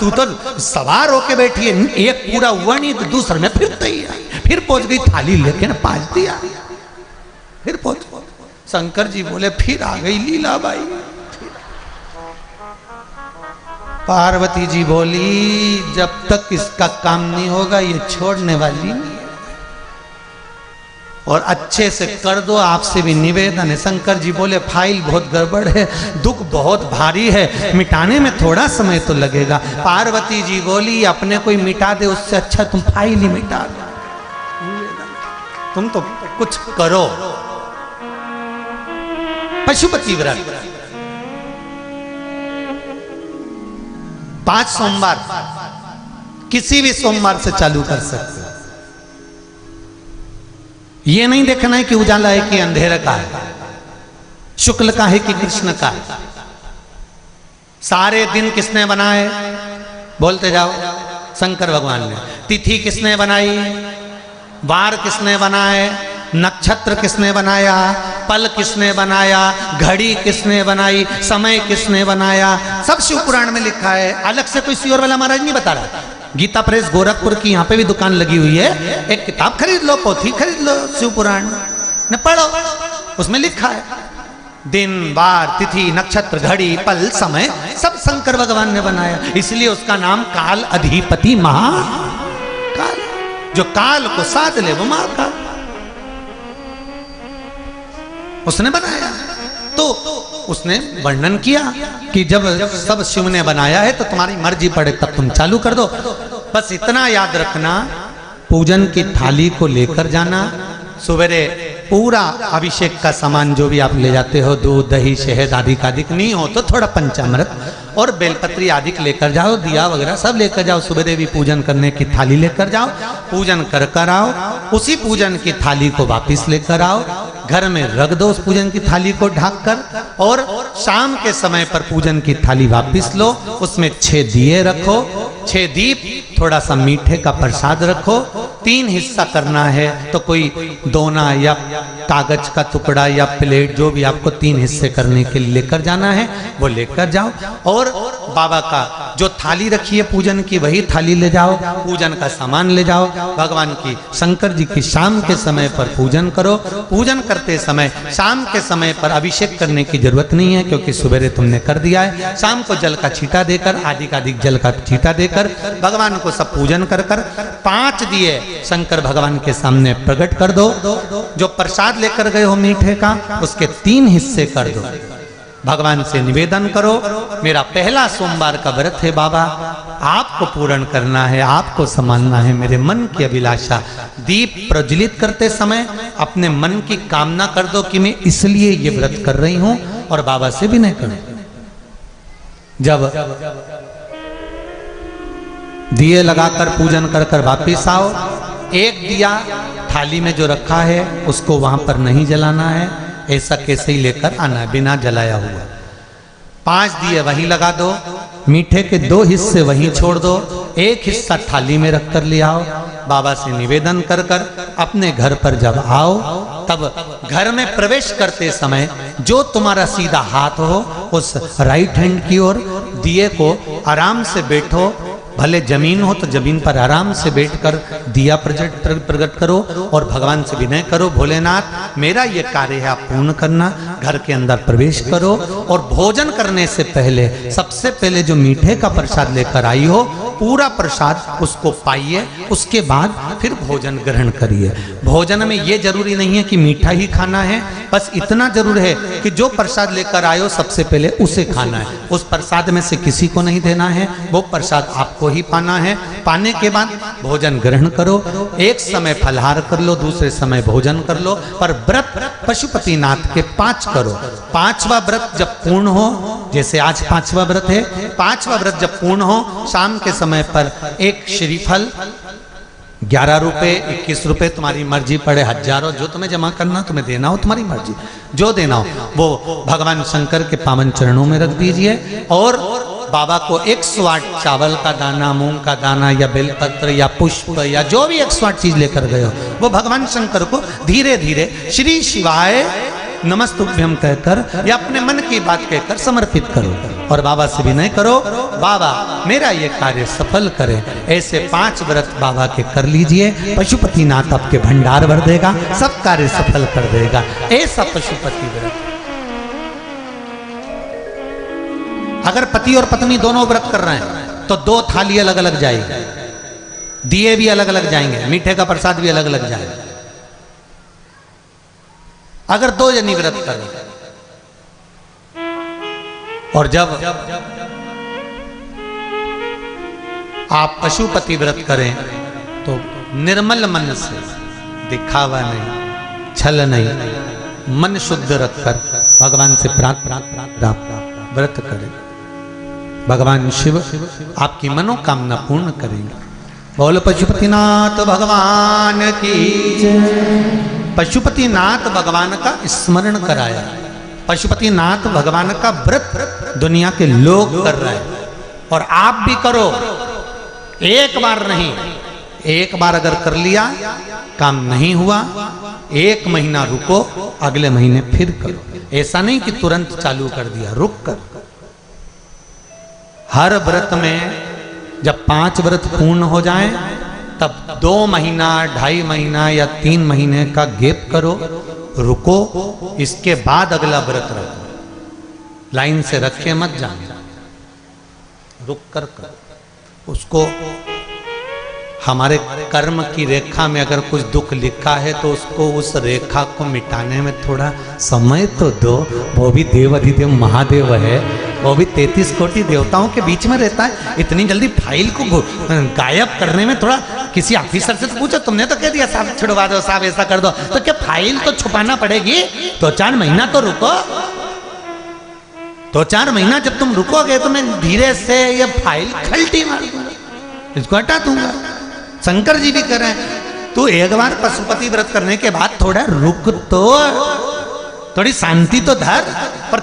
तू तो सवार होके बैठी है, एक पूरा हुआ नहीं तो दूसरे में फिर तैयार, फिर पहुंच गई थाली लेके ना पाज दिया, फिर पहुंच। शंकर जी बोले फिर आ गई लीलाबाई। पार्वती जी बोली जब तक इसका काम नहीं होगा ये छोड़ने वाली नहीं है, और अच्छे से कर दो, आपसे भी निवेदन है। शंकर जी बोले फाइल बहुत गड़बड़ है, दुख बहुत भारी है, मिटाने में थोड़ा समय तो लगेगा। पार्वती जी बोली अपने कोई मिटा दे उससे अच्छा तुम फाइल ही मिटा दो, तुम तो कुछ करो। पशुपति व्रत 5 सोमवार किसी भी सोमवार से चालू कर सकते। ये नहीं देखना है कि उजाला है कि अंधेरा का है, शुक्ल का है कि कृष्ण का है। सारे दिन किसने बनाए बोलते जाओ, शंकर भगवान ने। तिथि किसने बनाई, वार किसने बनाए, नक्षत्र किसने बनाया, पल किसने बनाया, घड़ी किसने बनाई, समय किसने बनाया, सब शिव पुराण में लिखा है। अलग से कोई सियोर वाला महाराज नहीं बता रहा। गीता प्रेस गोरखपुर की यहाँ पे भी दुकान लगी हुई है, एक किताब खरीद लो, पोथी खरीद लो, शिव पुराण न पढ़ो, उसमें लिखा है दिन वार तिथि नक्षत्र घड़ी पल समय सब शंकर भगवान ने बनाया। इसलिए उसका नाम काल अधिपति महाकाल, जो काल को साध ले वो महाकाल उसने बनाया। तो उसने वर्णन किया कि जब सब शिव ने बनाया है तो तुम्हारी मर्जी पड़े तब तुम चालू कर दो। बस इतना याद रखना, पूजन की थाली को लेकर जाना, सवेरे पूरा अभिषेक का सामान जो भी आप ले जाते हो, दूध दही शहद आदि का अधिक नहीं हो तो थोड़ा पंचामृत और बेलपत्री आदि लेकर जाओ, दिया वगैरह सब लेकर जाओ। सुबह भी पूजन करने की थाली लेकर जाओ, पूजन कर कर आओ, उसी पूजन की थाली को वापिस लेकर आओ, घर में रख दो उस पूजन की थाली को ढक कर, और शाम के समय पर पूजन की थाली वापिस लो, उसमें 6 दिए रखो, 6 दीप, थोड़ा सा मीठे का प्रसाद रखो। 3 हिस्सा करना है तो कोई दोना या कागज का टुकड़ा या प्लेट जो भी आपको 3 हिस्से करने के लिए लेकर जाना है वो लेकर जाओ, और बाबा का जो थाली रखी है पूजन की वही थाली ले जाओ, पूजन का सामान ले जाओ। भगवान की शंकर जी की शाम के समय पर पूजन करो। पूजन करते समय शाम के समय पर अभिषेक करने की जरूरत नहीं है क्योंकि सुबह तुमने कर दिया है। शाम को जल का छींटा देकर, अधिक जल का छींटा देकर भगवान को सब पूजन कर कर 5 दिए शंकर भगवान के सामने प्रकट कर दो। जो प्रसाद लेकर गए हो मीठे का उसके 3 हिस्से कर दो। भगवान से निवेदन करो मेरा पहला सोमवार का व्रत है बाबा, आपको पूर्ण करना है, आपको संभालना है मेरे मन की अभिलाषा। दीप प्रज्वलित करते समय अपने मन की कामना कर दो कि मैं इसलिए ये व्रत कर रही हूं, और बाबा से विनय करो। जब दिए लगाकर पूजन कर कर वापिस आओ, एक दिया थाली में जो रखा है उसको वहां पर नहीं जलाना है, ऐसा कैसे ही लेकर आना है बिना जलाया हुआ। 5 दिए वहीं लगा दो, मीठे के 2 हिस्से वहीं छोड़ दो, 1 हिस्सा थाली में रख कर ले आओ। बाबा से निवेदन कर कर अपने घर पर जब आओ तब घर में प्रवेश करते समय जो तुम्हारा सीधा हाथ हो उस राइट हैंड की ओर दिए को आराम से बैठो, भले जमीन हो तो जमीन पर आराम से बैठकर दिया प्रकट करो और भगवान से विनय करो, भोलेनाथ मेरा ये कार्य है आप पूर्ण करना। घर के अंदर प्रवेश करो और भोजन करने से पहले सबसे पहले जो मीठे का प्रसाद लेकर आई हो पूरा प्रसाद उसको पाइए, उसके बाद फिर भोजन ग्रहण करिए। भोजन में ये जरूरी नहीं है कि मीठा ही खाना है, बस इतना जरूर है कि जो प्रसाद लेकर आए हो सबसे पहले उसे खाना है, उस प्रसाद में से किसी को नहीं देना है, वो प्रसाद आपको ही पाना है। पाने के बाद भोजन ग्रहण करो, एक समय फलहार कर लो, दूसरे समय भोजन कर लो, पर व्रत पशुपति नाथ के 5 करो। 5वां व्रत जब पूर्ण हो, जैसे आज 5वां व्रत है, 5वां व्रत जब पूर्ण हो शाम के समय पर एक श्रीफल 11 रुपए 21 रुपए तुम्हारी मर्जी पड़े, हजारों जो तुम्हें जमा करना तुम्हें देना हो तुम्हारी मर्जी, जो देना हो वो भगवान शंकर के पावन चरणों में रख दीजिए। और बाबा को 108 चावल का दाना, मूंग का दाना या बेलपत्र या पुष्प या जो भी 108 चीज लेकर गए हो वो भगवान शंकर को धीरे धीरे श्री शिवाय नमस्तुभ्यम कहकर या अपने मन की बात कहकर समर्पित करो। और बाबा से विनय करो, बाबा मेरा ये कार्य सफल करें। ऐसे 5 व्रत बाबा के कर लीजिए, पशुपतिनाथ आपके भंडार भर देगा, सब कार्य सफल कर देगा। ऐसा पशुपति व्रत। अगर पति और पत्नी दोनों व्रत कर रहे हैं तो 2 थाली अलग अलग जाएगी, दिए भी अलग अलग जाएंगे, मीठे का प्रसाद भी अलग अलग जाएगा। अगर 2 जनी व्रत कर रहे, और जब आप पशुपति व्रत करें तो निर्मल मन से, दिखावा नहीं, छल नहीं, मन शुद्ध रखकर भगवान से प्रार्थना व्रत करें। भगवान शिव आपकी मनोकामना पूर्ण करेंगे। बोल पशुपतिनाथ भगवान की जय। पशुपतिनाथ भगवान का स्मरण कराया, पशुपतिनाथ भगवान का व्रत दुनिया के लोग कर रहे हैं, और आप भी करो। एक बार नहीं, एक बार अगर कर लिया काम नहीं हुआ, 1 महीना रुको, अगले महीने फिर करो। ऐसा नहीं कि तुरंत चालू कर दिया, रुक कर। हर व्रत में जब 5 व्रत पूर्ण हो जाएं, तब 2 महीना, 2.5 महीना या 3 महीने का गैप करो, रुको, इसके बाद अगला व्रत रखो। लाइन से रखे मत जाना, रुक कर करो उसको। हमारे कर्म की रेखा में अगर कुछ दुख लिखा है तो उसको, उस रेखा को मिटाने में थोड़ा समय तो दो। वो भी देव अधिदेव महादेव है, वो भी 33 कोटि देवताओं के बीच में रहता है। इतनी जल्दी फाइल को गायब करने में थोड़ा, किसी ऑफिसर से तो पूछो, तुमने तो कह दिया साहब छुड़वा दो, साहब ऐसा कर दो, तो क्या फाइल तो छुपाना पड़ेगी? 2-4 महीना तो रुको। 2-4 महीना जब तुम रुकोगे तो मैं धीरे से ये फाइल खल्टी मार दूंगा, इसको हटा दूंगा। शंकर जी भी कर रहे हैं, तू एक बार पशुपति व्रत करने के बाद थोड़ा रुक, तो थोड़ी शांति तो धर। पर